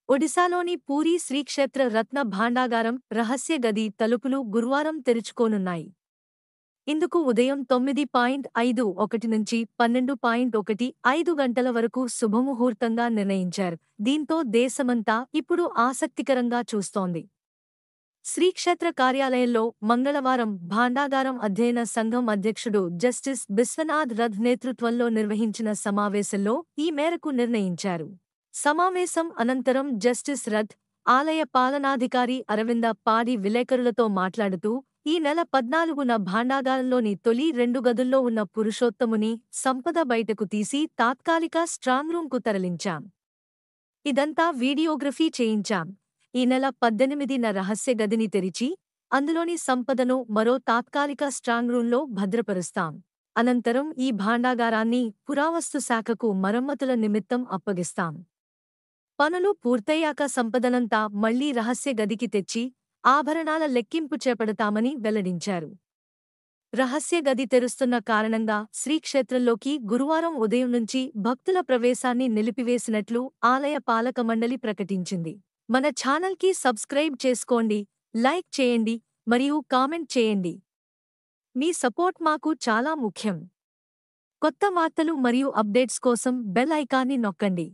ఒడిశాలోని పూరీ శ్రీక్షేత్ర రత్న భాండాగారం రహస్య గది తలుపులు గురువారం తెరుచుకోనున్నాయి. ఇందుకు ఉదయం 9:51 నుంచి 12:15 గంటల వరకు శుభముహూర్తంగా నిర్ణయించారు. దీంతో దేశమంతా ఇప్పుడు ఆసక్తికరంగా చూస్తోంది. శ్రీక్షేత్ర కార్యాలయంలో మంగళవారం భాండాగారం అధ్యయన సంఘం అధ్యక్షుడు జస్టిస్ బిశ్వనాథ్ రథ్ నేతృత్వంలో నిర్వహించిన సమావేశంలో ఈ మేరకు నిర్ణయించారు. సమావేశం అనంతరం జస్టిస్ రథ్, ఆలయ పాలనాధికారి అరవింద పాడి విలేకరులతో మాట్లాడుతూ, ఈ నెల 14న భాండాగారంలోని తొలి 2 గదుల్లో ఉన్న పురుషోత్తముని సంపద బయటకు తీసి తాత్కాలిక స్ట్రాంగ్ రూంకు తరలించాం. ఇదంతా వీడియోగ్రఫీ చేయించాం. ఈ నెల 18న రహస్య గదిని తెరిచి, అందులోని సంపదను మరో తాత్కాలిక స్ట్రాంగ్ రూంలో భద్రపరుస్తాం. అనంతరం ఈ భాండాగారాన్ని పురావస్తు శాఖకు మరమ్మతుల నిమిత్తం అప్పగిస్తాం. పనులు పూర్తయ్యాక సంపదనంతా మళ్లీ రహస్య గదికి తెచ్చి, ఆభరణాల లెక్కింపు చేపడతామని వెల్లడించారు. రహస్య గది తెరుస్తున్న కారణంగా శ్రీక్షేత్రంలోకి గురువారం ఉదయం నుంచి భక్తుల ప్రవేశాన్ని నిలిపివేసినట్లు ఆలయ పాలక మండలి ప్రకటించింది. మన ఛానల్కి సబ్స్క్రైబ్ చేసుకోండి, లైక్ చేయండి మరియు కామెంట్ చేయండి. మీ సపోర్ట్ మాకు చాలా ముఖ్యం. కొత్త వార్తలు మరియు అప్డేట్స్ కోసం బెల్ ఐకాన్ని నొక్కండి.